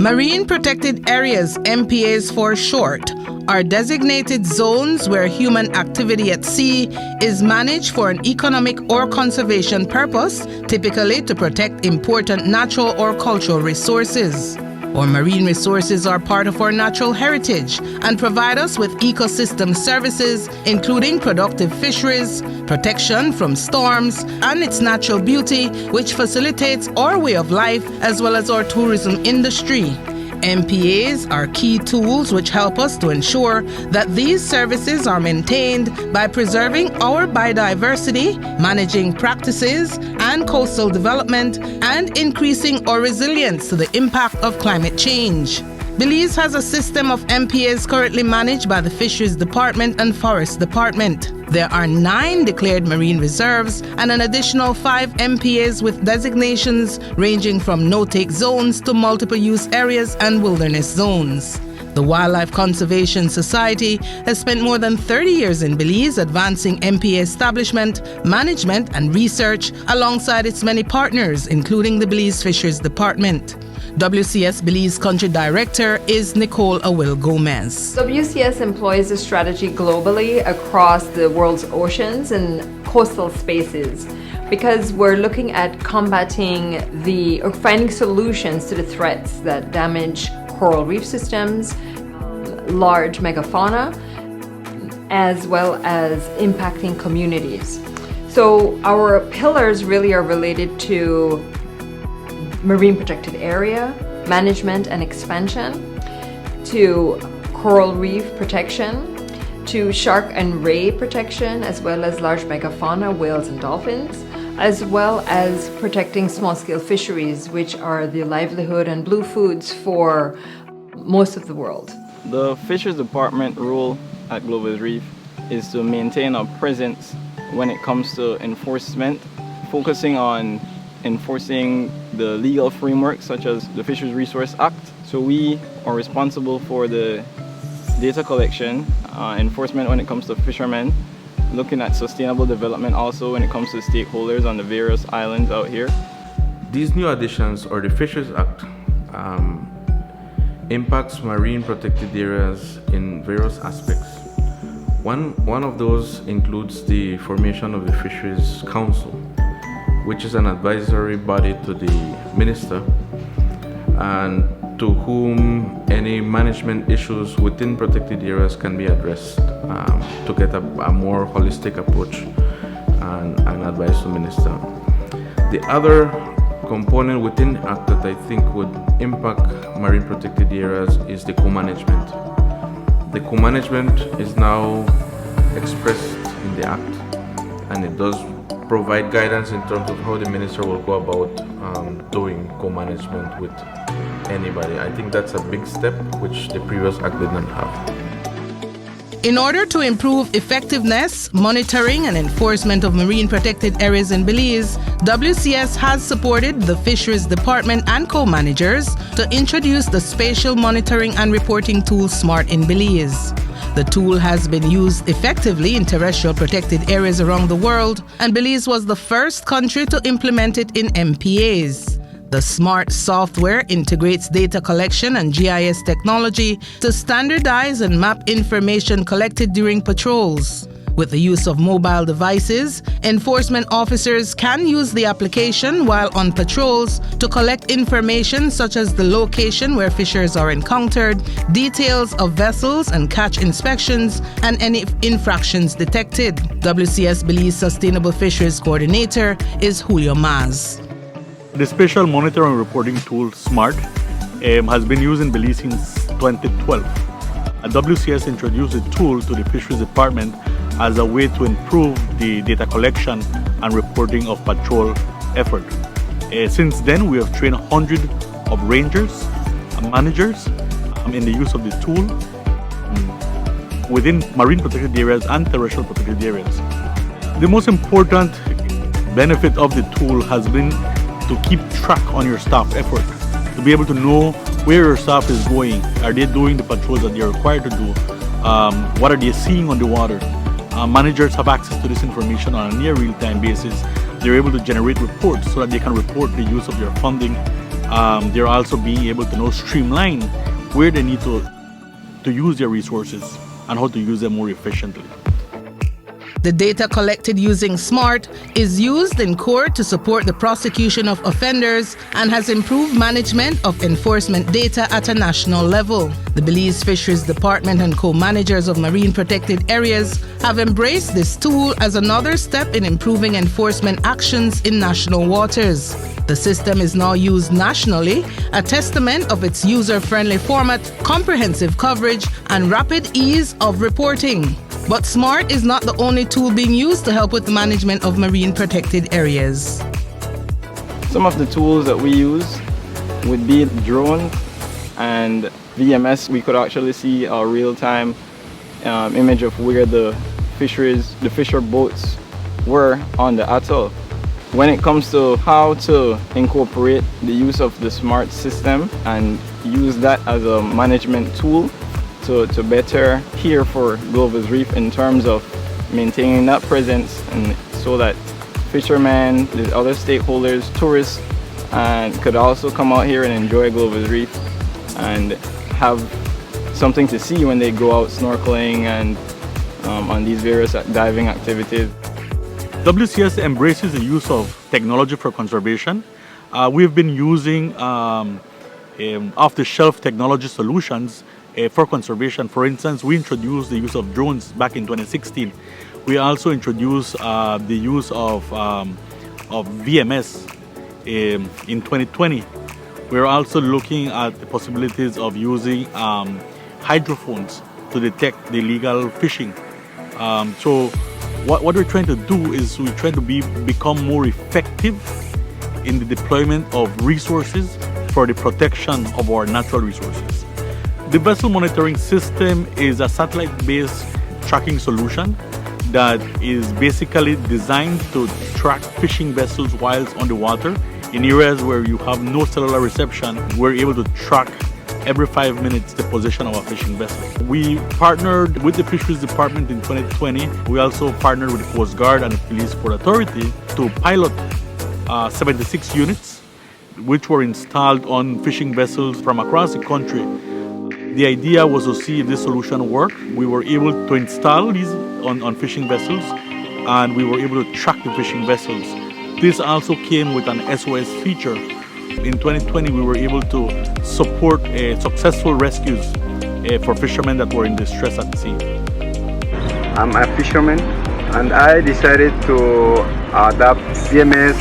Marine Protected Areas, MPAs for short, are designated zones where human activity at sea is managed for an economic or conservation purpose, typically to protect important natural or cultural resources. Our marine resources are part of our natural heritage and provide us with ecosystem services, including productive fisheries, protection from storms, and its natural beauty, which facilitates our way of life as well as our tourism industry. MPAs are key tools which help us to ensure that these services are maintained by preserving our biodiversity, managing practices and coastal development, and increasing our resilience to the impact of climate change. Belize has a system of MPAs currently managed by the Fisheries Department and Forest Department. There are 9 declared marine reserves and an additional 5 MPAs with designations ranging from no-take zones to multiple-use areas and wilderness zones. The Wildlife Conservation Society has spent more than 30 years in Belize advancing MPA establishment, management, and research alongside its many partners, including the Belize Fisheries Department. WCS Belize Country Director is 𝐏𝐫𝐴𝐬𝐽. WCS employs a strategy globally across the world's oceans and coastal spaces because we're looking at combating or finding solutions to the threats that damage coral reef systems, large megafauna, as well as impacting communities. So our pillars really are related to marine protected area, management and expansion, to coral reef protection, to shark and ray protection, as well as large megafauna, whales and dolphins, as well as protecting small-scale fisheries, which are the livelihood and blue foods for most of the world. The Fisheries Department role at Global Reef is to maintain a presence when it comes to enforcement, focusing on enforcing the legal framework such as the Fisheries Resource Act. So we are responsible for the data collection, enforcement when it comes to fishermen, looking at sustainable development also when it comes to stakeholders on the various islands out here. These new additions, or the Fisheries Act, impacts marine protected areas in various aspects. One of those includes the formation of the Fisheries Council, which is an advisory body to the minister and to whom any management issues within protected areas can be addressed to get a more holistic approach and advice to minister. The other component within the Act that I think would impact marine protected areas is the co-management. The co-management is now expressed in the Act, and it does provide guidance in terms of how the minister will go about doing co-management with anybody. I think that's a big step which the previous Act did not have. In order to improve effectiveness, monitoring, and enforcement of marine protected areas in Belize, WCS has supported the Fisheries Department and co-managers to introduce the spatial monitoring and reporting tool SMART in Belize. The tool has been used effectively in terrestrial protected areas around the world, and Belize was the first country to implement it in MPAs. The SMART software integrates data collection and GIS technology to standardize and map information collected during patrols. With the use of mobile devices, enforcement officers can use the application while on patrols to collect information such as the location where fishers are encountered, details of vessels and catch inspections, and any infractions detected. WCS Belize Sustainable Fisheries Coordinator is Julio Maz. The Spatial Monitoring and Reporting tool SMART has been used in Belize since 2012. WCS introduced the tool to the Fisheries Department as a way to improve the data collection and reporting of patrol effort. Since then, we have trained hundreds of rangers and managers in the use of the tool within marine protected areas and terrestrial protected areas. The most important benefit of the tool has been to keep track on your staff effort, to be able to know where your staff is going. Are they doing the patrols that they're required to do? What are they seeing on the water? Managers have access to this information on a near real-time basis. They're able to generate reports so that they can report the use of their funding They're also being able to streamline where they need to use their resources and how to use them more efficiently. The data collected using SMART is used in court to support the prosecution of offenders and has improved management of enforcement data at a national level. The Belize Fisheries Department and co-managers of marine protected areas have embraced this tool as another step in improving enforcement actions in national waters. The system is now used nationally, a testament of its user-friendly format, comprehensive coverage, and rapid ease of reporting. But SMART is not the only tool being used to help with the management of marine protected areas. Some of the tools that we use would be drone and VMS. We could actually see a real-time image of where the fisher boats were on the atoll. When it comes to how to incorporate the use of the SMART system and use that as a management tool to better care for Glover's Reef in terms of maintaining that presence, and so that fishermen, the other stakeholders, tourists, and could also come out here and enjoy Glover's Reef and have something to see when they go out snorkeling and on these various diving activities. WCS embraces the use of technology for conservation. We've been using off-the-shelf technology solutions for conservation. For instance, we introduced the use of drones back in 2016. We also introduced the use of VMS in 2020. We're also looking at the possibilities of using hydrophones to detect the illegal fishing. So what we're trying to do is we're trying to become more effective in the deployment of resources for the protection of our natural resources. The vessel monitoring system is a satellite-based tracking solution that is basically designed to track fishing vessels whilst on the water. In areas where you have no cellular reception, we're able to track every 5 minutes the position of a fishing vessel. We partnered with the Fisheries Department in 2020. We also partnered with the Coast Guard and the Police Port Authority to pilot 76 units which were installed on fishing vessels from across the country. The idea was to see if this solution worked. We were able to install these on fishing vessels, and we were able to track the fishing vessels. This also came with an SOS feature. In 2020, we were able to support successful rescues for fishermen that were in distress at sea. I'm a fisherman, and I decided to adopt VMS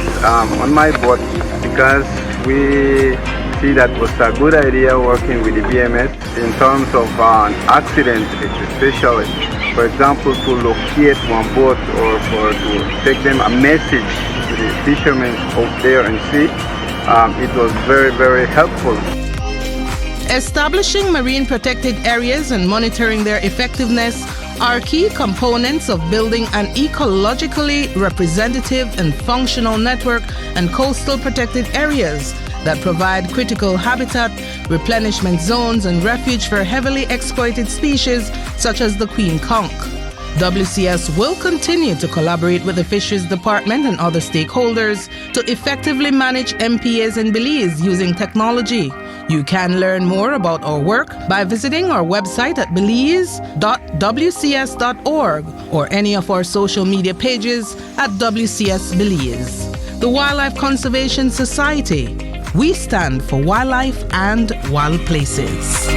on my boat because we see that was a good idea working with the VMS in terms of an accident, especially. For example, to locate one boat or to take them a message to the fishermen out there and sea. It was very, very helpful. Establishing marine protected areas and monitoring their effectiveness are key components of building an ecologically representative and functional network and coastal protected areas that provide critical habitat, replenishment zones, and refuge for heavily exploited species such as the queen conch. WCS will continue to collaborate with the Fisheries Department and other stakeholders to effectively manage MPAs in Belize using technology. You can learn more about our work by visiting our website at belize.wcs.org or any of our social media pages at WCS Belize. The Wildlife Conservation Society. We stand for wildlife and wild places.